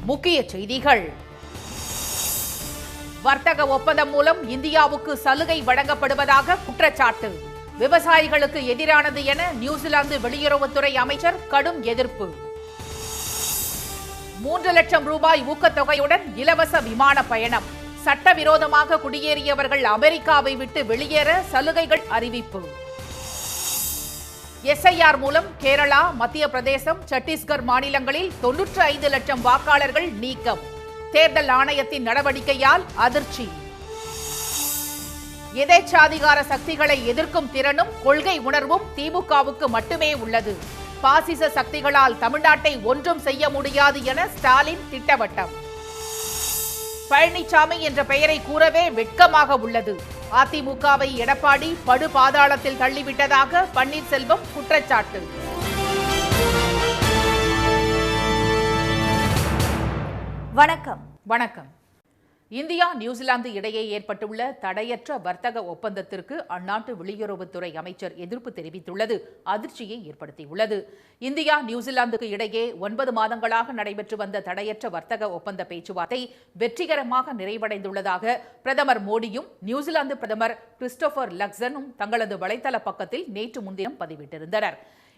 முக்கிய செய்திகள். வர்த்தக ஒப்பந்தம் மூலம் இந்தியாவுக்கு சலுகை வழங்கப்படுவதாக குற்றச்சாட்டு. விவசாயிகளுக்கு எதிரானது என நியூசிலாந்து வெளியுறவுத்துறை அமைச்சர் கடும் எதிர்ப்பு. 3 லட்சம் ரூபாய் ஊக்கத்தொகையுடன் இலவச விமான பயணம். சட்டவிரோதமாக குடியேறியவர்கள் அமெரிக்காவை விட்டு வெளியேற சலுகைகள் அறிவிப்பு. எஸ்ஐஆர் மூலம் கேரளா, மத்திய பிரதேசம், சத்தீஸ்கர் மாநிலங்களில் 95 லட்சம் வாக்காளர்கள் நீக்கம். தேர்தல் ஆணையத்தின் நடவடிக்கையால் அதிர்ச்சி. எதேச்சாதிகார சக்திகளை எதிர்க்கும் திறனும் கொள்கை உணர்வும் திமுகவுக்கு மட்டுமே உள்ளது. பாசிச சக்திகளால் தமிழ்நாட்டை ஒன்றும் செய்ய முடியாது என ஸ்டாலின் திட்டவட்டம். பழனிசாமி என்ற பெயரை கூறவே வெட்கமாக உள்ளது. அதிமுகவை எடப்பாடி படு பாதாளத்தில் தள்ளிவிட்டதாக பன்னீர்செல்வம் குற்றச்சாட்டு. வணக்கம். வணக்கம். இந்தியா நியூசிலாந்து இடையே ஏற்பட்டுள்ள தடையற்ற வர்த்தக ஒப்பந்தத்திற்கு அந்நாட்டு வெளியுறவுத்துறை அமைச்சர் எதிர்ப்பு தெரிவித்துள்ளது அதிர்ச்சியை ஏற்படுத்தியுள்ளது. இந்தியா நியூசிலாந்துக்கு இடையே 9 மாதங்களாக நடைபெற்று வந்த தடையற்ற வர்த்தக ஒப்பந்த பேச்சுவார்த்தை வெற்றிகரமாக நிறைவடைந்துள்ளதாக பிரதமர் மோடியும் நியூசிலாந்து பிரதமர் கிறிஸ்டோபர் லக்சனும் தங்களது வலைதள பக்கத்தில் நேற்று முன்தினம் பதிவிட்டிருந்தனர்.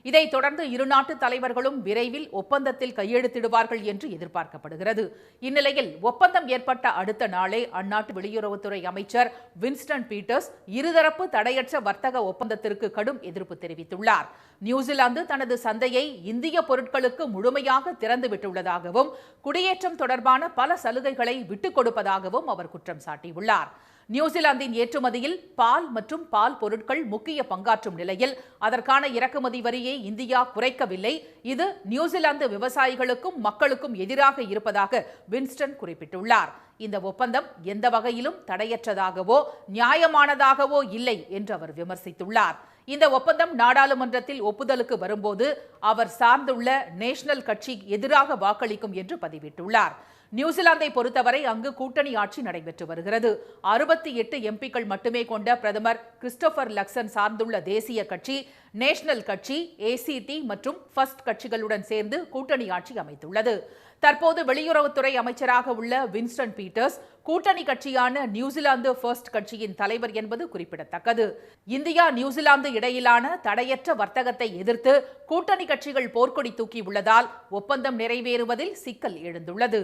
இதைத் தொடர்ந்து இரு நாட்டு தலைவர்களும் விரைவில் ஒப்பந்தத்தில் கையெழுத்திடுவார்கள் என்று எதிர்பார்க்கப்படுகிறது. இந்நிலையில் ஒப்பந்தம் ஏற்பட்ட அடுத்த நாளே அந்நாட்டு வெளியுறவுத்துறை அமைச்சர் வின்ஸ்டன் பீட்டர்ஸ் இருதரப்பு தடையற்ற வர்த்தக ஒப்பந்தத்திற்கு கடும் எதிர்ப்பு தெரிவித்துள்ளார். நியூசிலாந்து தனது சந்தையை இந்திய பொருட்களுக்கு முழுமையாக திறந்துவிட்டுள்ளதாகவும் குடியேற்றம் தொடர்பான பல சலுகைகளை விட்டுக் கொடுப்பதாகவும் அவர் குற்றம் சாட்டியுள்ளார். நியூசிலாந்தின் ஏற்றுமதியில் பால் மற்றும் பால் பொருட்கள் முக்கிய பங்காற்றும் நிலையில் அதற்கான இறக்குமதி வரியை இந்தியா குறைக்கவில்லை. இது நியூசிலாந்து விவசாயிகளுக்கும் மக்களுக்கும் எதிராக இருப்பதாக வின்ஸ்டன் குறிப்பிட்டுள்ளார். இந்த ஒப்பந்தம் எந்த வகையிலும் தடையற்றதாகவோ நியாயமானதாகவோ இல்லை என்று அவர் விமர்சித்துள்ளார். இந்த ஒப்பந்தம் நாடாளுமன்றத்தில் ஒப்புதலுக்கு வரும்போது அவர் சார்ந்துள்ள நேஷனல் கட்சி எதிராக வாக்களிக்கும் என்று பதிவிட்டுள்ளார். நியூசிலாந்தை பொறுத்தவரை அங்கு கூட்டணி ஆட்சி நடைபெற்று வருகிறது. 68 எம்பிக்கள் மட்டுமே கொண்ட பிரதமர் கிறிஸ்டோபர் லக்சன் சார்ந்துள்ள தேசிய கட்சி, நேஷனல் கட்சி, ஏசிடி மற்றும் ஃபர்ஸ்ட் கட்சிகளுடன் சேர்ந்து கூட்டணி ஆட்சி அமைத்துள்ளது. தற்போது வெளியுறவுத்துறை அமைச்சராக உள்ள வின்ஸ்டன் பீட்டர்ஸ் கூட்டணி கட்சியான நியூசிலாந்து ஃபர்ஸ்ட் கட்சியின் தலைவர் என்பது குறிப்பிடத்தக்கது. இந்தியா நியூசிலாந்து இடையிலான தடையற்ற வர்த்தகத்தை எதிர்த்து கூட்டணி கட்சிகள் போர்க்கொடி தூக்கியுள்ளதால் ஒப்பந்தம் நிறைவேறுவதில் சிக்கல் எழுந்துள்ளது.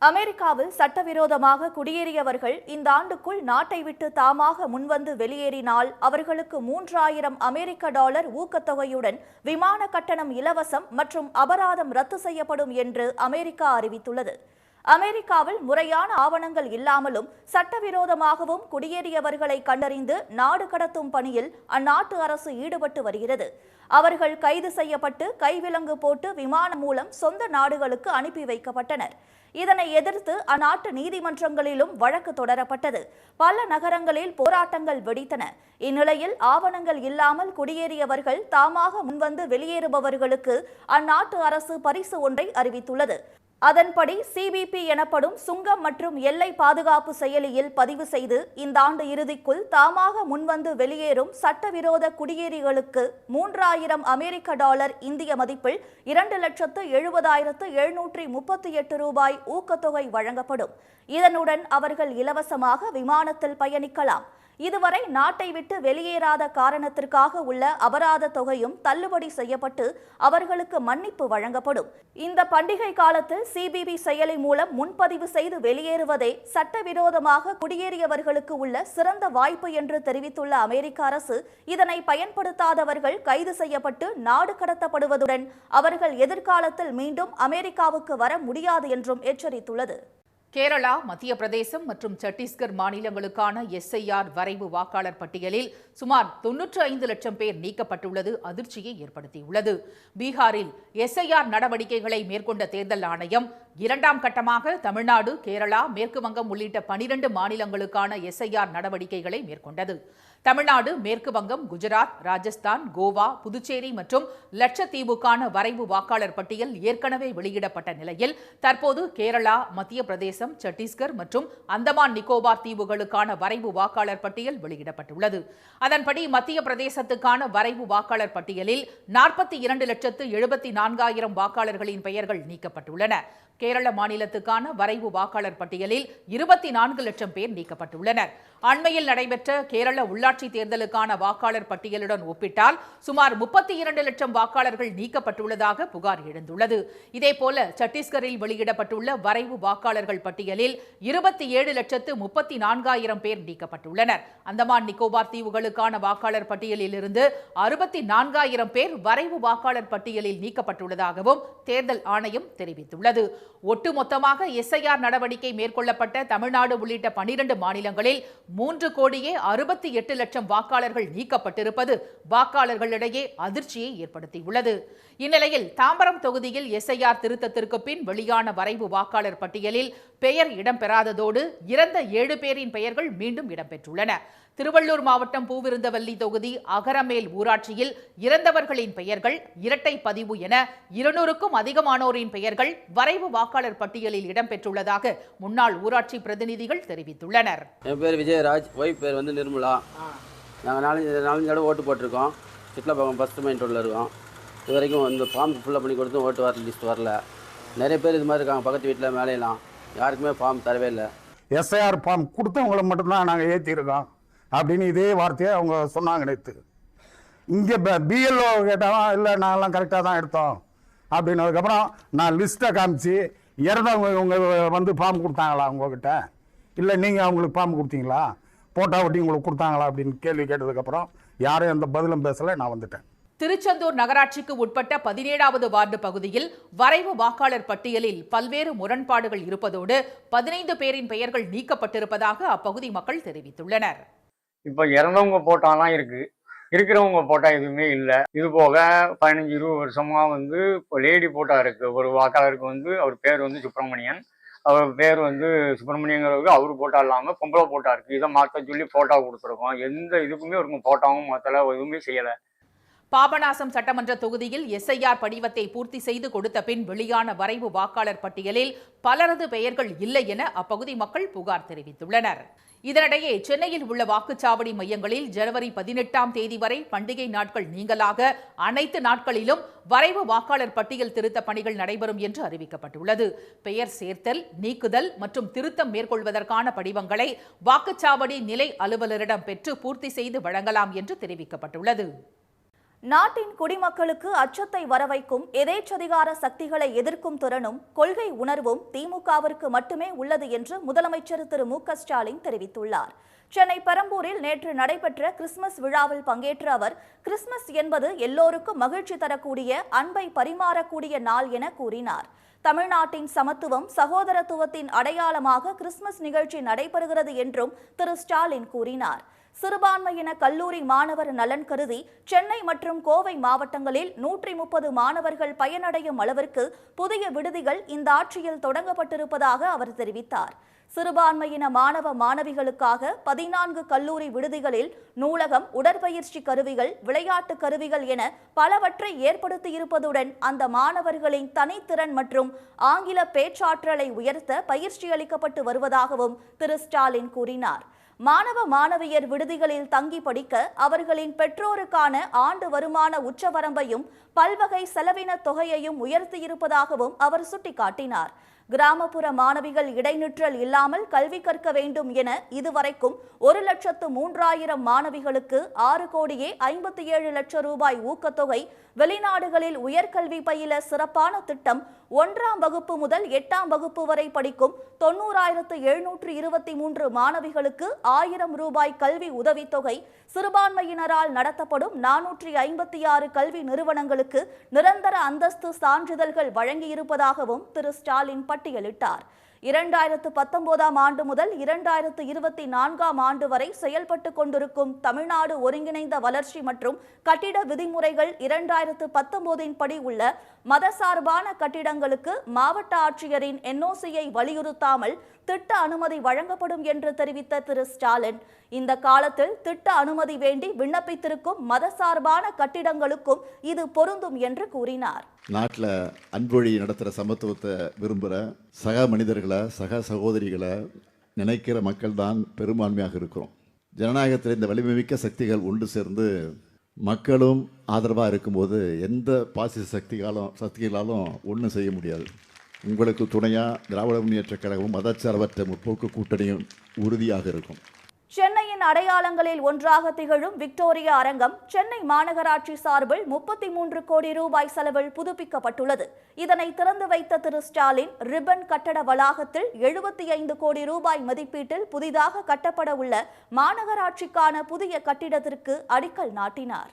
அமெரிக்காவில் சட்டவிரோதமாக குடியேறியவர்கள் இந்த ஆண்டுக்குள் நாட்டை விட்டு தாமாக முன்வந்து வெளியேறினால் அவர்களுக்கு $3000 ஊக்கத்தொகையுடன் விமான கட்டணம் இலவசம் மற்றும் அபராதம் ரத்து செய்யப்படும் என்று அமெரிக்கா அறிவித்துள்ளது. அமெரிக்காவில் முறையான ஆவணங்கள் இல்லாமலும் சட்டவிரோதமாகவும் குடியேறியவர்களை கண்டறிந்து நாடு கடத்தும் பணியில் அந்நாட்டு அரசு ஈடுபட்டு வருகிறது. அவர்கள் கைது செய்யப்பட்டு கைவிலங்கு போட்டு விமானம் மூலம் சொந்த நாடுகளுக்கு அனுப்பி வைக்கப்பட்டனர். இதனை எதிர்த்து அந்நாட்டு நீதிமன்றங்களிலும் வழக்கு தொடரப்பட்டது. பல நகரங்களில் போராட்டங்கள் வெடித்தன. இந்நிலையில் ஆவணங்கள் இல்லாமல் குடியேறியவர்கள் தாமாக முன்வந்து வெளியேறுபவர்களுக்கு அந்நாட்டு அரசு பரிசு ஒன்றை அறிவித்துள்ளது. அதன்படி சிபிபி எனப்படும் சுங்கம் மற்றும் எல்லை பாதுகாப்பு செயலியில் பதிவு செய்து இந்த ஆண்டு இறுதிக்குள் தாமாக முன்வந்து வெளியேறும் சட்டவிரோத குடியேறிகளுக்கு $3000 இந்திய மதிப்பில் 2,70,738 ஊக்கத்தொகை வழங்கப்படும். இதனுடன் அவர்கள் இலவசமாக விமானத்தில் பயணிக்கலாம். இதுவரை நாட்டை விட்டு வெளியேறாத காரணத்திற்காக உள்ள அபராத தொகையும் தள்ளுபடி செய்யப்பட்டு அவர்களுக்கு மன்னிப்பு வழங்கப்படும். இந்த பண்டிகை காலத்தில் சிபிபி செயலி மூலம் முன்பதிவு செய்து வெளியேறுவதே சட்டவிரோதமாக குடியேறியவர்களுக்கு உள்ள சிறந்த வாய்ப்பு என்று தெரிவித்துள்ள அமெரிக்க அரசு இதனை பயன்படுத்தாதவர்கள் கைது செய்யப்பட்டு நாடு கடத்தப்படுவதுடன் அவர்கள் எதிர்காலத்தில் மீண்டும் அமெரிக்காவுக்கு வர முடியாது என்றும் எச்சரித்துள்ளது. கேரளா, மத்திய பிரதேசம் மற்றும் சத்தீஸ்கர் மாநிலங்களுக்கான எஸ்ஐஆர் வரைவு வாக்காளர் பட்டியலில் சுமார் 95 லட்சம் பேர் நீக்கப்பட்டுள்ளது அதிர்ச்சியை ஏற்படுத்தியுள்ளது. பீகாரில் எஸ்ஐஆர் நடவடிக்கைகளை மேற்கொண்ட தேர்தல் ஆணையம் 2ஆம் கட்டமாக தமிழ்நாடு, கேரளா, மேற்கு வங்கம் உள்ளிட்ட 12 மாநிலங்களுக்கான எஸ்ஐஆர் நடவடிக்கைகளை மேற்கொண்டது. தமிழ்நாடு, மேற்கு வங்கம், குஜராத், ராஜஸ்தான், கோவா, புதுச்சேரி மற்றும் லட்சத்தீவுக்கான வரைவு வாக்காளர் பட்டியல் ஏற்கனவே வெளியிடப்பட்ட நிலையில் தற்போது கேரளா, மத்திய பிரதேசம், சத்தீஸ்கர் மற்றும் அந்தமான் நிக்கோபார் தீவுகளுக்கான வரைவு வாக்காளர் பட்டியல் வெளியிடப்பட்டுள்ளது. அதன்படி மத்திய பிரதேசத்துக்கான வரைவு வாக்காளர் பட்டியலில் 42,74,000 வாக்காளர்களின் பெயர்கள் நீக்கப்பட்டுள்ளன. கேரள மாநிலத்துக்கான வரைவு வாக்காளர் பட்டியலில் 24 லட்சம் பேர் நீக்கப்பட்டுள்ளனர். அண்மையில் நடைபெற்ற கேரள உள்ளாட்சி தேர்தலுக்கான வாக்காளர் பட்டியலுடன் ஒப்பிட்டால் சுமார் 32 லட்சம் வாக்காளர்கள் நீக்கப்பட்டுள்ளதாக புகார் எழுந்துள்ளது. இதேபோல சத்தீஸ்கரில் வெளியிடப்பட்டுள்ள வரைவு வாக்காளர்கள் பட்டியலில் 27,34,000 பேர் நீக்கப்பட்டுள்ளனர். அந்தமான் நிக்கோபார் தீவுகளுக்கான வாக்காளர் பட்டியலில் இருந்து 64,000 பேர் வரைவு வாக்காளர் பட்டியலில் நீக்கப்பட்டுள்ளதாகவும் தேர்தல் ஆணையம் தெரிவித்துள்ளது. ஒட்டுமொத்தமாக SIR நடவடிக்கை மேற்கொள்ளப்பட்ட தமிழ்நாடு உள்ளிட்ட 12 மாநிலங்களில் 3,68 லட்சம் வாக்காளர்கள் நீக்கப்பட்டிருப்பது வாக்காளர்களிடையே அதிர்ச்சியை ஏற்படுத்தியுள்ளது. இந்நிலையில் தாம்பரம் தொகுதியில் SIR திருத்தத்திற்கு பின் வெளியான வரைவு வாக்காளர் பட்டியலில் பெயர் இடம்பெறாததோடு இறந்த 7 பேரின் பெயர்கள் மீண்டும் இடம்பெற்றுள்ளன. திருவள்ளூர் மாவட்டம் பூவிருந்தவல்லி தொகுதி அகரமேல் ஊராட்சியில் இறந்தவர்களின் பெயர்கள் இரட்டை பதிவு என 200க்கும் அதிகமானோரின் பெயர்கள் வரைவு வாக்காளர் பட்டியலில் இடம்பெற்றுள்ளதாக முன்னாள் ஊராட்சி பிரதிநிதிகள் தெரிவித்துள்ளனர். என் பேர் விஜயராஜ், ஒய்ஃப் பேர் வந்து நிர்மலா. நாங்கள் நாலஞ்சு தடவை ஓட்டு போட்டிருக்கோம். சிட்லப்பாக்கம் ஃபஸ்ட் மெயின் ரோட்டில் இருக்கோம். இது வரைக்கும் இந்த ஃபார்ம் ஃபில்லப் பண்ணி கொடுத்தும் ஓட்டு வர லிஸ்ட் வரல. நிறைய பேர் இது மாதிரி இருக்காங்க பக்கத்து வீட்டில் மேலேலாம். யாருக்குமே ஃபார்ம் தரவே இல்லை. SIR ஃபார்ம் கொடுத்தவங்களை மட்டும்தான் நாங்கள் ஏற்றிருக்கோம் அப்படின்னு இதே வார்த்தையை அவங்க சொன்னாங்க நேற்று. இங்கே BLO கேட்டாலும் இல்லை நாங்கள்லாம் கரெக்டாக தான் எடுத்தோம் அப்படின்னதுக்கப்புறம் நான் லிஸ்ட்டை காமிச்சு இறந்தவங்க இவங்க வந்து ஃபார்ம் கொடுத்தாங்களா உங்ககிட்ட, இல்லை நீங்கள் அவங்களுக்கு ஃபார்ம் கொடுத்தீங்களா, போட்டோ ஒட்டி உங்களுக்கு கொடுத்தாங்களா அப்படின்னு கேள்வி கேட்டதுக்கப்புறம் யாரும் எந்த பதிலும் பேசலை. நான் வந்துட்டேன். திருச்செந்தூர் நகராட்சிக்கு உட்பட்ட 17வது வார்டு பகுதியில் வரைவு வாக்காளர் பட்டியலில் பல்வேறு முரண்பாடுகள் இருப்பதோடு 15 பேரின் பெயர்கள் நீக்கப்பட்டிருப்பதாக அப்பகுதி மக்கள் தெரிவித்துள்ளனர். இப்போ இறந்தவங்க போட்டாலாம் இருக்கிறவங்க போட்டா எதுவுமே இல்லை. இது போக 15-20 வருஷமா வந்து இப்போ லேடி போட்டா இருக்கு. ஒரு வாக்காளருக்கு வந்து அவர் பேர் வந்து சுப்பிரமணியன், அவர் பேர் வந்து சுப்பிரமணியங்கிறவருக்கு அவர் போட்டா இல்லாமல் பொம்பளை போட்டா இருக்கு. இதை மாற்ற சொல்லி போட்டோ கொடுத்துருக்கோம். எந்த இதுக்குமே ஒரு போட்டாவும் மாற்றலை, எதுவுமே செய்யலை. பாபநாசம் சட்டமன்ற தொகுதியில் SIR படிவத்தை பூர்த்தி செய்து கொடுத்த பின் வெளியான வரைவு வாக்காளர் பட்டியலில் பலரது பெயர்கள் இல்லை என அப்பகுதி மக்கள் புகார் தெரிவித்துள்ளனர். இதனிடையே சென்னையில் உள்ள வாக்குச்சாவடி மையங்களில் ஜனவரி 18ஆம் தேதி வரை பண்டிகை நாட்கள் நீங்கலாக அனைத்து நாட்களிலும் வரைவு வாக்காளர் பட்டியல் திருத்த பணிகள் நடைபெறும் என்று அறிவிக்கப்பட்டுள்ளது. பெயர் சேர்த்தல், நீக்குதல் மற்றும் திருத்தம் மேற்கொள்வதற்கான படிவங்களை வாக்குச்சாவடி நிலை அலுவலரிடம் பெற்று பூர்த்தி செய்து வழங்கலாம் என்று தெரிவிக்கப்பட்டுள்ளது. நாட்டின் குடிமக்களுக்கு அச்சத்தை வரவைக்கும் எதேச்சதிகார சக்திகளை எதிர்க்கும் திறனும் கொள்கை உணர்வும் திமுகவிற்கு மட்டுமே உள்ளது என்று முதலமைச்சர் திரு மு.க.ஸ்டாலின் தெரிவித்துள்ளார். சென்னை பெரம்பூரில் நேற்று நடைபெற்ற கிறிஸ்துமஸ் விழாவில் பங்கேற்ற அவர், கிறிஸ்துமஸ் என்பது எல்லோருக்கும் மகிழ்ச்சி தரக்கூடிய, அன்பை பரிமாறக்கூடிய நாள் என கூறினார். தமிழ்நாட்டின் சமத்துவம், சகோதரத்துவத்தின் அடையாளமாக கிறிஸ்துமஸ் நிகழ்ச்சி நடைபெறுகிறது என்றும் திரு ஸ்டாலின் கூறினார். சிறுபான்மையின கல்லூரி மாணவர் நலன் கருதி சென்னை மற்றும் கோவை மாவட்டங்களில் 130 மாணவர்கள் பயனடையும் அளவிற்கு புதிய விடுதிகள் இந்த ஆட்சியில் தொடங்கப்பட்டிருப்பதாக அவர் தெரிவித்தார். சிறுபான்மையின மாணவ மாணவிகளுக்காக 14 கல்லூரி விடுதிகளில் நூலகம், உடற்பயிற்சி கருவிகள், விளையாட்டு கருவிகள் என பலவற்றை ஏற்படுத்தியிருப்பதுடன் அந்த மாணவர்களின் தனித்திறன் மற்றும் ஆங்கில பேச்சாற்றலை உயர்த்த பயிற்சி அளிக்கப்பட்டு வருவதாகவும் திரு ஸ்டாலின் கூறினார். மாணவ மாணவியர் விடுதிகளில் தங்கி படிக்க அவர்களின் பெற்றோருக்கான ஆண்டு வருமான உச்சவரம்பையும் பல்வகை செலவின தொகையையும் உயர்த்தியிருப்பதாகவும் அவர் சுட்டிக்காட்டினார். கிராமப்புற மாணவிகள் இடைநிற்றல் இல்லாமல் கல்வி கற்க வேண்டும் என இதுவரைக்கும் 1,03,000 மாணவிகளுக்கு 6,57,00,000 ரூபாய் ஊக்கத்தொகை, வெளிநாடுகளில் உயர்கல்வி பயில சிறப்பான திட்டம், 1ஆம் வகுப்பு முதல் 8ஆம் வகுப்பு வரை படிக்கும் 90,723 மாணவிகளுக்கு 1000 ரூபாய் கல்வி உதவித்தொகை, சிறுபான்மையினரால் நடத்தப்படும் 456 கல்வி நிறுவனங்களுக்கு நிரந்தர அந்தஸ்து சான்றிதழ்கள் வழங்கியிருப்பதாகவும் திரு ஸ்டாலின் பட்டியலிட்டார். 2019ஆம் ஆண்டு முதல் 2024ஆம் ஆண்டு வரை செயல்பட்டு கொண்டிருக்கும் தமிழ்நாடு ஒருங்கிணைந்த வளர்ச்சி மற்றும் கட்டிட விதிமுறைகள் 2019இன் படி உள்ள மதசார்பான கட்டிடங்களுக்கு மாவட்ட ஆட்சியரின் NOCயை வலியுறுத்தாமல் திட்ட அனுமதி வழங்கப்படும் என்று தெரிவித்த திரு ஸ்டாலின், இந்த காலத்தில் திட்ட அனுமதி வேண்டி விண்ணப்பித்திருக்கும் மதசார்பான கட்டிடங்களுக்கும் இது பொருந்தும் என்று கூறினார். நாட்டில் அன்பொழி நடத்துகிற சமத்துவத்தை விரும்புகிற சக மனிதர்களை, சக சகோதரிகளை நினைக்கிற மக்கள் தான் பெரும்பான்மையாக இருக்கிறோம். ஜனநாயகத்தில் இந்த வலிமைமிக்க சக்திகள் ஒன்று சேர்ந்து மக்களும் ஆதரவாக இருக்கும்போது எந்த பாசிச சக்திகளாலும் ஒன்றும் செய்ய முடியாது. உங்களுக்கு துணையாக திராவிட முன்னேற்றக் கழகமும் மதச்சார்பற்ற முற்போக்கு கூட்டணியும் உறுதியாக இருக்கும். சென்னையின் அடையாளங்களில் ஒன்றாக திகழும் விக்டோரியா அரங்கம் சென்னை மாநகராட்சி சார்பில் 33 கோடி ரூபாய் செலவில் புதுப்பிக்கப்பட்டுள்ளது. இதனை திறந்து வைத்த திரு ஸ்டாலின், ரிப்பன் கட்டட வளாகத்தில் 75 கோடி ரூபாய் மதிப்பீட்டில் புதிதாக கட்டப்பட உள்ள மாநகராட்சிக்கான புதிய கட்டிடத்திற்கு அடிக்கல் நாட்டினார்.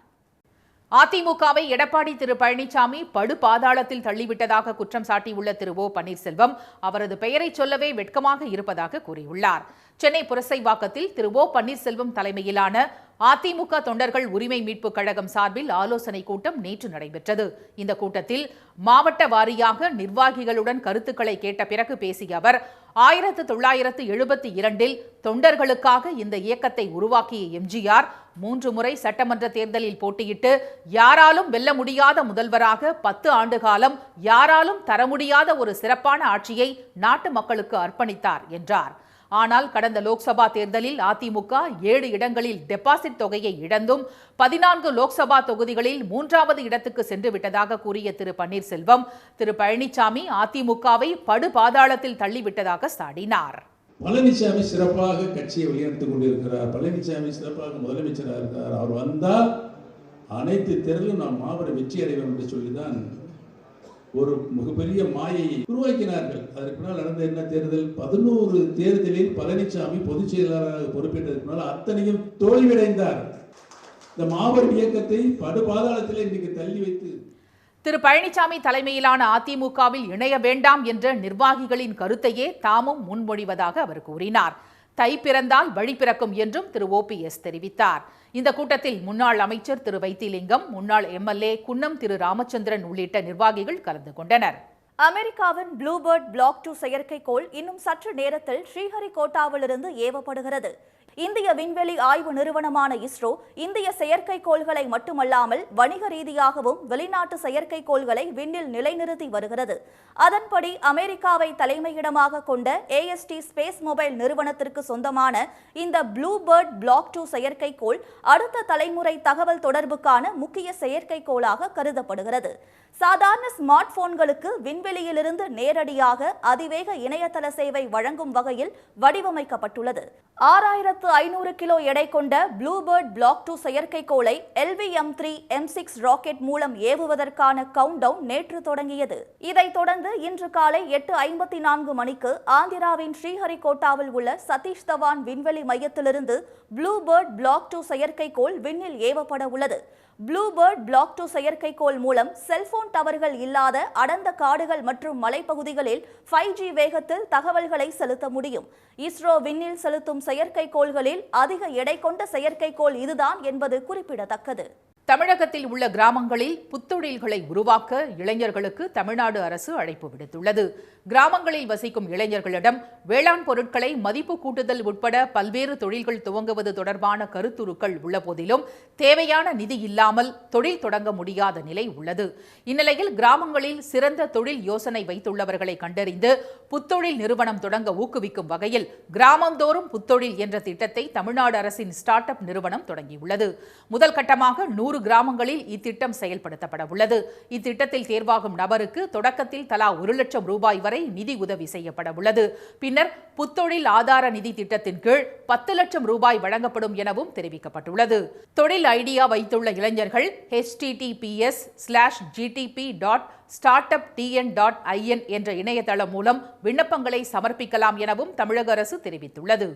அதிமுகவை எடப்பாடி திரு பழனிசாமி படு பாதாளத்தில் தள்ளிவிட்டதாக குற்றம் சாட்டியுள்ள திரு ஓ பன்னீர்செல்வம் அவரது பெயரை சொல்லவே வெட்கமாக இருப்பதாக கூறியுள்ளார். சென்னை புரசைவாக்கத்தில் திரு ஓ பன்னீர்செல்வம் தலைமையிலான அதிமுக தொண்டர்கள் உரிமை மீட்புக் கழகம் சார்பில் ஆலோசனை கூட்டம் நேற்று நடைபெற்றது. இந்த கூட்டத்தில் மாவட்ட வாரியாக நிர்வாகிகளுடன் கருத்துக்களை கேட்ட பிறகு பேசிய அவர், 1972 தொண்டர்களுக்காக இந்த இயக்கத்தை உருவாக்கிய எம்ஜிஆர் 3 முறை சட்டமன்ற தேர்தலில் போட்டியிட்டு யாராலும் வெல்ல முடியாத முதல்வராக 10 ஆண்டு காலம் யாராலும் தர முடியாத ஒரு சிறப்பான ஆட்சியை நாட்டு மக்களுக்கு அர்ப்பணித்தார் என்றார். ஆனால் கடந்த லோக்சபா தேர்தலில் அதிமுக 7 இடங்களில் டெபாசிட் தொகையை இழந்தும் 14 லோக்சபா தொகுதிகளில் 3வது இடத்துக்கு சென்று விட்டதாக கூறிய திரு பன்னீர்செல்வம், திரு பழனிசாமி அதிமுகவை படு பாதாளத்தில் தள்ளிவிட்டதாக சாடினார். பழனிசாமி சிறப்பாக கட்சியை வழிநடத்திக் கொண்டிருக்கிறார். பழனிசாமி சிறப்பாக முதலமைச்சராக இருக்கிறார். அவர் வந்தால் அனைத்து தேர்தலும் நாம் மாபெரும் வெற்றி அடைவோம் என்று சொல்லிதான் ஒரு மிகப்பெரிய மாயையை உருவாக்கினார்கள். அதற்கு பின்னால் நடந்த என்ன தேர்தல்? 11 தேர்தலில் பழனிசாமி பொதுச் செயலாளராக பொறுப்பேற்றதற்கு பின்னால் அத்தனையும் தோல்வியடைந்தார். இந்த மாபெரும் இயக்கத்தை படுபாதாளத்தில் இன்றைக்கு தள்ளி வைத்து திரு பழனிசாமி தலைமையிலான அதிமுகவில் இணைய வேண்டாம் என்ற நிர்வாகிகளின் கருத்தையே தாமும் முன்மொழிவதாக அவர் கூறினார். தை பிறந்தால் வழி பிறக்கும் என்றும் திரு OPS தெரிவித்தார். இந்த கூட்டத்தில் முன்னாள் அமைச்சர் திரு வைத்திலிங்கம், முன்னாள் MLA குன்னம் திரு ராமச்சந்திரன் உள்ளிட்ட நிர்வாகிகள் கலந்து கொண்டனர். அமெரிக்காவின் ப்ளூபேர்ட் பிளாக் 2 செயற்கைக்கோள் இன்னும் சற்று நேரத்தில் ஸ்ரீஹரிகோட்டாவிலிருந்து ஏவப்படுகிறது. இந்திய விண்வெளி ஆய்வு நிறுவனமான இஸ்ரோ இந்திய செயற்கைக்கோள்களை மட்டுமல்லாமல் வணிக ரீதியாகவும் வெளிநாட்டு செயற்கைக்கோள்களை விண்ணில் நிலைநிறுத்தி வருகிறது. அதன்படி அமெரிக்காவை தலைமையிடமாக கொண்ட AST ஸ்பேஸ் மொபைல் நிறுவனத்திற்கு சொந்தமான இந்த ப்ளூபேர்ட் பிளாக் 2 செயற்கைக்கோள் அடுத்த தலைமுறை தகவல் தொடர்புக்கான முக்கிய செயற்கைக்கோளாக கருதப்படுகிறது. சாதாரண ஸ்மார்ட் போன்களுக்கு விண்வெளியிலிருந்து நேரடியாக அதிவேக இணையதள சேவை வழங்கும் வகையில் வடிவமைக்கப்பட்டுள்ளது. 6500 கிலோ எடை கொண்ட ப்ளூபேர்ட் பிளாக் 2 செயற்கைக்கோளை LVM-3 M6 ராக்கெட் மூலம் ஏவுவதற்கான கவுண்டவுன் நேற்று தொடங்கியது. இதைத் தொடர்ந்து இன்று காலை 8:54 மணிக்கு ஆந்திராவின் ஸ்ரீஹரிகோட்டாவில் உள்ள சதீஷ் தவான் விண்வெளி மையத்திலிருந்து ப்ளூபேர்ட் பிளாக் 2 செயற்கைக்கோள் விண்ணில் ஏவப்பட உள்ளது. ப்ளூபேர்ட் பிளாக் 2 செயற்கைக்கோள் மூலம் செல்போன் டவர்கள் இல்லாத அடர்ந்த காடுகள் மற்றும் மலைப்பகுதிகளில் 5G வேகத்தில் தகவல்களை செலுத்த முடியும். இஸ்ரோ விண்ணில் செலுத்தும் செயற்கைக்கோள்களில் அதிக எடை கொண்ட செயற்கைக்கோள் இதுதான் என்பது குறிப்பிடத்தக்கது. தமிழகத்தில் உள்ள கிராமங்களில் புத்தொழில்களை உருவாக்க இளைஞர்களுக்கு தமிழ்நாடு அரசு அழைப்பு விடுத்துள்ளது. கிராமங்களில் வசிக்கும் இளைஞர்களிடம் வேளாண் பொருட்களை மதிப்பு கூட்டுதல் உட்பட பல்வேறு தொழில்கள் துவங்குவது தொடர்பான கருத்துருக்கள் உள்ள போதிலும் தேவையான நிதி இல்லாமல் தொழில் தொடங்க முடியாத நிலை உள்ளது. இந்நிலையில் கிராமங்களில் சிறந்த தொழில் யோசனை வைத்துள்ளவர்களை கண்டறிந்து புத்தொழில் நிறுவனம் தொடங்க ஊக்குவிக்கும் வகையில் கிராமந்தோறும் புத்தொழில் என்ற திட்டத்தை தமிழ்நாடு அரசின் ஸ்டார்ட் அப் நிறுவனம் தொடங்கியுள்ளது. முதல் கட்டமாக 100 கிராமங்களில் இத்திட்டம் செயல்படுத்தப்பட உள்ளது. இத்திட்டத்தில் தேர்வாகும் நபருக்கு தொடக்கத்தில் தலா 1 லட்சம் ரூபாய் வரை நிதி உதவி செய்யப்பட உள்ளது. பின்னர் புத்தொழில் ஆதார நிதி திட்டத்தின் கீழ் 10 லட்சம் ரூபாய் வழங்கப்படும் எனவும் தெரிவிக்கப்பட்டுள்ளது. தொழில் ஐடியா வைத்துள்ள இளைஞர்கள் https:/gtp.startuptn.in என்ற இணையதளம் மூலம் விண்ணப்பங்களை சமர்ப்பிக்கலாம் எனவும் தமிழக அரசு தெரிவித்துள்ளது.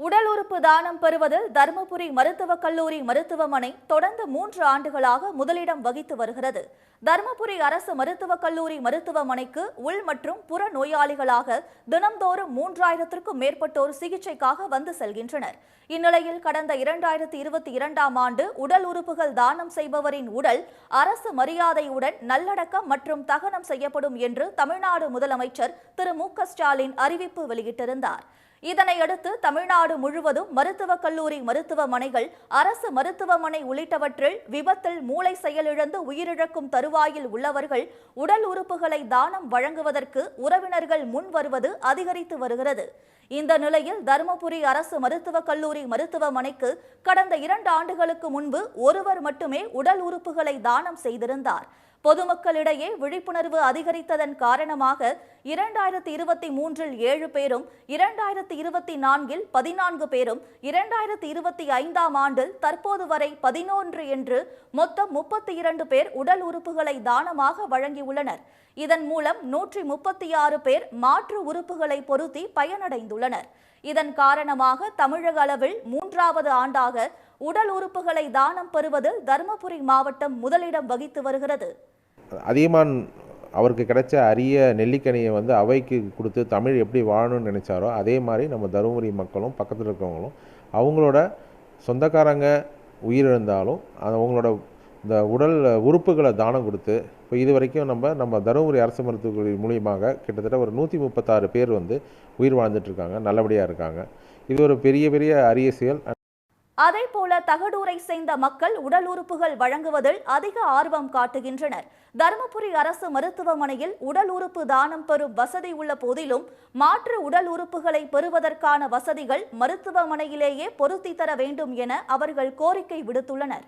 உடல் உறுப்பு தானம் பெறுவதில் தருமபுரி மருத்துவக் கல்லூரி மருத்துவமனை தொடர்ந்து 3 ஆண்டுகளாக முதலிடம் வகித்து வருகிறது. தருமபுரி அரசு மருத்துவக் கல்லூரி மருத்துவமனைக்கு உள் மற்றும் புற நோயாளிகளாக தினம்தோறும் 3000க்கும் மேற்பட்டோர் சிகிச்சைக்காக வந்து செல்கின்றனர். இந்நிலையில் கடந்த 2022ஆம் ஆண்டு உடல் உறுப்புகள் தானம் செய்பவரின் உடல் அரசு மரியாதையுடன் நல்லடக்கம் மற்றும் தகனம் செய்யப்படும் என்று தமிழ்நாடு முதலமைச்சர் திரு மு.க. ஸ்டாலின் அறிவிப்பு வெளியிட்டிருந்தார். இதனையடுத்து தமிழ்நாடு முழுவதும் மருத்துவக் கல்லூரி மருத்துவமனைகள், அரசு மருத்துவமனை உள்ளிட்டவற்றில் விபத்தில் மூளை செயலிழந்து உயிரிழக்கும் தருவாயில் உள்ளவர்கள் உடல் உறுப்புகளை தானம் வழங்குவதற்கு உறவினர்கள் முன் வருவது அதிகரித்து வருகிறது. இந்த நிலையில் தருமபுரி அரசு மருத்துவக் கல்லூரி மருத்துவமனைக்கு கடந்த 2 ஆண்டுகளுக்கு முன்பு ஒருவர் மட்டுமே உடல் உறுப்புகளை தானம் செய்திருந்தார். பொதுமக்களிடையே விழிப்புணர்வு அதிகரித்ததன் காரணமாக 2023இல் 7 பேரும், 2024இல் 14 பேரும், 2025ஆம் ஆண்டில் தற்போது வரை 11 என்று மொத்தம் 32 பேர் உடல் உறுப்புகளை தானமாக வழங்கியுள்ளனர். இதன் மூலம் 136 பேர் மாற்று உறுப்புகளை பொருத்தி பயனடைந்துள்ளனர். இதன் காரணமாக தமிழக அளவில் 3வது ஆண்டாக உடல் உறுப்புகளை தானம் பெறுவதில் தருமபுரி மாவட்டம் முதலிடம் வகித்து வருகிறது. அதியமான் அவருக்கு கிடைச்ச அரிய நெல்லிக்கனியை வந்து அவைக்கு கொடுத்து தமிழ் எப்படி வாழணும்னு நினைச்சாரோ அதே மாதிரி நம்ம தருமபுரி மக்களும் பக்கத்தில் இருக்கிறவங்களும் அவங்களோட சொந்தக்காரங்க உயிரிழந்தாலும் அவங்களோட இந்த உடல் உறுப்புகளை தானம் கொடுத்து இப்போ இது வரைக்கும் நம்ம தருமபுரி அரசு மருத்துவக் கல்லூரி மூலியமாக கிட்டத்தட்ட ஒரு 136 பேர் வந்து உயிர் வாழ்ந்துட்டு இருக்காங்க, நல்லபடியாக இருக்காங்க. இது ஒரு பெரிய அரிய செயல். அதேபோல தகடூரை சேர்ந்த மக்கள் உடல் உறுப்புகள் வழங்குவதில் அதிக ஆர்வம் காட்டுகின்றனர். தருமபுரி அரசு மருத்துவமனையில் உடல் உறுப்பு தானம் பெறும் வசதி உள்ள போதிலும் மாற்று உடல் உறுப்புகளை பெறுவதற்கான வசதிகள் மருத்துவமனையிலேயே பொருத்தி தர வேண்டும் என அவர்கள் கோரிக்கை விடுத்துள்ளனர்.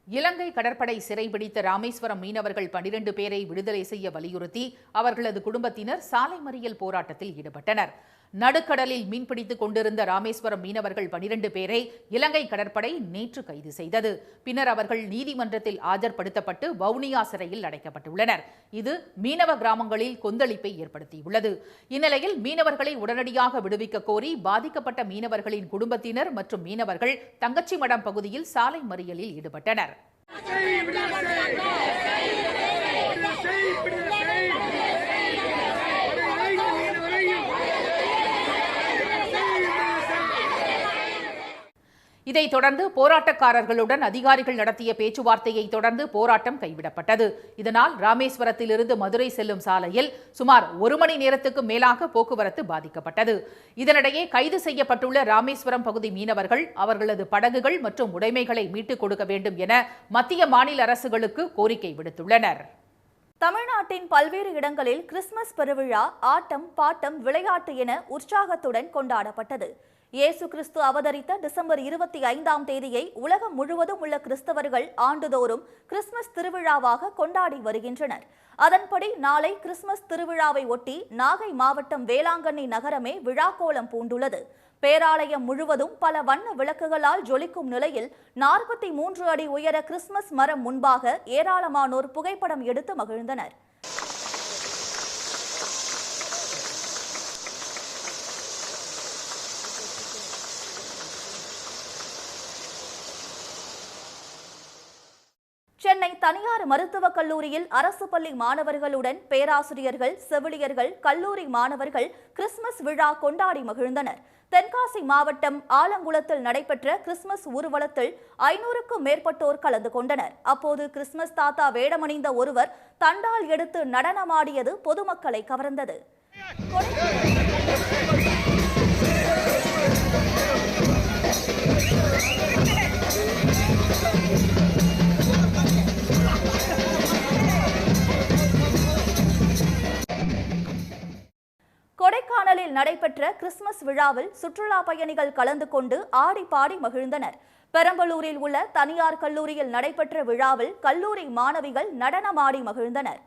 இலங்கை கடற்படை சிறைபிடித்த ராமேஸ்வரம் மீனவர்கள் 12 பேரை விடுதலை செய்ய வலியுறுத்தி அவர்களது குடும்பத்தினர் சாலை மறியல் போராட்டத்தில் ஈடுபட்டனர். நடுக்கடலில் மீன்பிடித்துக் கொண்டிருந்த ராமேஸ்வரம் மீனவர்கள் 12 பேரை இலங்கை கடற்படை நேற்று கைது செய்தது. பின்னர் அவர்கள் நீதிமன்றத்தில் ஆஜர்படுத்தப்பட்டு வவுனியா சிறையில் அடைக்கப்பட்டுள்ளனர். இது மீனவ கிராமங்களில் கொந்தளிப்பை ஏற்படுத்தியுள்ளது. இந்நிலையில் மீனவர்களை உடனடியாக விடுவிக்க கோரி பாதிக்கப்பட்ட மீனவர்களின் குடும்பத்தினர் மற்றும் மீனவர்கள் தங்கச்சிமடம் பகுதியில் சாலை மறியலில் ஈடுபட்டனர். இதைத் தொடர்ந்து போராட்டக்காரர்களுடன் அதிகாரிகள் நடத்திய பேச்சுவார்த்தையை தொடர்ந்து போராட்டம் கைவிடப்பட்டது. இதனால் ராமேஸ்வரத்திலிருந்து மதுரை செல்லும் சாலையில் சுமார் 1 மணி நேரத்துக்கு மேலாக போக்குவரத்து பாதிக்கப்பட்டது. இதனிடையே கைது செய்யப்பட்டுள்ள ராமேஸ்வரம் பகுதி மீனவர்கள் அவர்களது படகுகள் மற்றும் உடைமைகளை மீட்டுக் கொடுக்க வேண்டும் என மத்திய மாநில அரசுகளுக்கு கோரிக்கை விடுத்துள்ளனர். தமிழ்நாட்டின் பல்வேறு இடங்களில் கிறிஸ்துமஸ் பெருவிழா ஆட்டம், பாட்டம், விளையாட்டு என உற்சாகத்துடன் கொண்டாடப்பட்டது. இயேசு கிறிஸ்து அவதரித்த டிசம்பர் 25ஆம் தேதியை உலகம் முழுவதும் உள்ள கிறிஸ்தவர்கள் ஆண்டுதோறும் கிறிஸ்துமஸ் திருவிழாவாக கொண்டாடி வருகின்றனர். அதன்படி நாளை கிறிஸ்துமஸ் திருவிழாவை ஒட்டி நாகை மாவட்டம் வேளாங்கண்ணி நகரமே விழாக்கோலம் பூண்டுள்ளது. பேராலயம் முழுவதும் பல வண்ண விளக்குகளால் ஜொலிக்கும் நிலையில் 43 அடி உயர கிறிஸ்துமஸ் மரம் முன்பாக ஏராளமானோர் புகைப்படம் எடுத்து மகிழ்ந்தனர். சென்னை தனியார் மருத்துவக் கல்லூரியில் அரசு பள்ளி மாணவர்களுடன் பேராசிரியர்கள், செவிலியர்கள், கல்லூரி மாணவர்கள் கிறிஸ்துமஸ் விழா கொண்டாடி மகிழ்ந்தனர். தென்காசி மாவட்டம் ஆலங்குளத்தில் நடைபெற்ற கிறிஸ்துமஸ் ஊர்வலத்தில் 500க்கும் மேற்பட்டோர் கலந்து கொண்டனர். அப்போது கிறிஸ்துமஸ் தாத்தா வேடமணிந்த ஒருவர் தண்டால் எடுத்து நடனமாடியது பொதுமக்களை கவர்ந்தது. கொடைக்கானலில் நடைபெற்ற கிறிஸ்துமஸ் விழாவில் சுற்றுலா பயணிகள் கலந்து கொண்டு ஆடி பாடி மகிழ்ந்தனர். பெரம்பலூரில் உள்ள தனியார் கல்லூரியில் நடைபெற்ற விழாவில் கல்லூரி மாணவிகள் நடனமாடி மகிழ்ந்தனர்.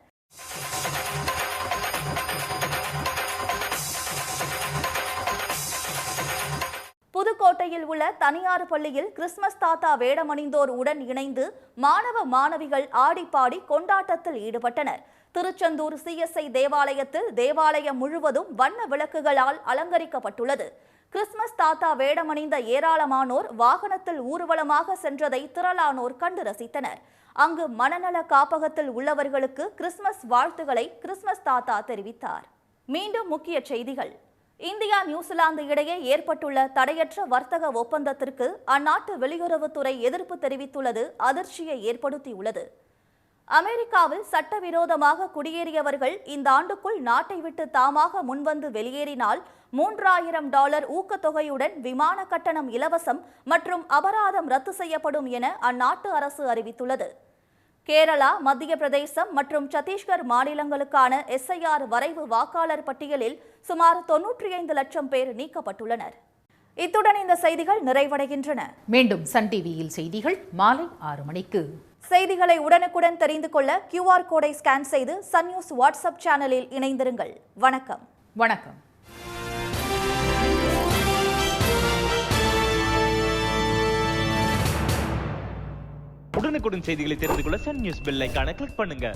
புதுக்கோட்டையில் உள்ள தனியார் பள்ளியில் கிறிஸ்துமஸ் தாத்தா வேடமணிந்தோர் உடன் இணைந்து மாணவ மாணவிகள் ஆடிப்பாடி கொண்டாட்டத்தில் ஈடுபட்டனர். திருச்செந்தூர் CSI தேவாலயத்தில் தேவாலயம் முழுவதும் வண்ண விளக்குகளால் அலங்கரிக்கப்பட்டுள்ளது. கிறிஸ்துமஸ் தாத்தா வேடமணிந்த ஏராளமானோர் வாகனத்தில் ஊர்வலமாக சென்றதை திரளானோர் கண்டு ரசித்தனர். அங்கு மனநல காப்பகத்தில் உள்ளவர்களுக்கு கிறிஸ்துமஸ் வாழ்த்துக்களை கிறிஸ்துமஸ் தாத்தா தெரிவித்தார். மீண்டும் முக்கிய செய்திகள். இந்தியா நியூசிலாந்து இடையே ஏற்பட்டுள்ள தடையற்ற வர்த்தக ஒப்பந்தத்திற்கு அந்நாட்டு வெளியுறவுத்துறை எதிர்ப்பு தெரிவித்துள்ளது அதிர்ச்சியை ஏற்படுத்தியுள்ளது. அமெரிக்காவில் சட்டவிரோதமாக குடியேறியவர்கள் இந்த ஆண்டுக்குள் நாட்டை விட்டு தாமாக முன்வந்து வெளியேறினால் $3000 ஊக்கத்தொகையுடன் விமான கட்டணம் இலவசம் மற்றும் அபராதம் ரத்து செய்யப்படும் என அந்நாட்டு அரசு அறிவித்துள்ளது. கேரளா, மத்திய பிரதேசம் மற்றும் சத்தீஸ்கர் மாநிலங்களுக்கான SIR வரைவு வாக்காளர் பட்டியலில் சுமார் 95 லட்சம் பேர் நீக்கப்பட்டுள்ளனர். இத்துடன் இந்த செய்திகள் நிறைவடைகின்றன. மீண்டும் சன் டிவியில் செய்திகள் மாலை 6 மணிக்கு. செய்திகளை உடனுக்குடன் தெரிந்து கொள்ள QR கோடை ஸ்கேன் செய்து சன் நியூஸ் வாட்ஸ்அப் சேனலில் இணைந்திருங்கள். வணக்கம். வணக்கம். உடனுக்குடன் செய்திகளை தெரிந்து கொள்ள சன் நியூஸ் பெல் ஐகானை கிளிக் பண்ணுங்க.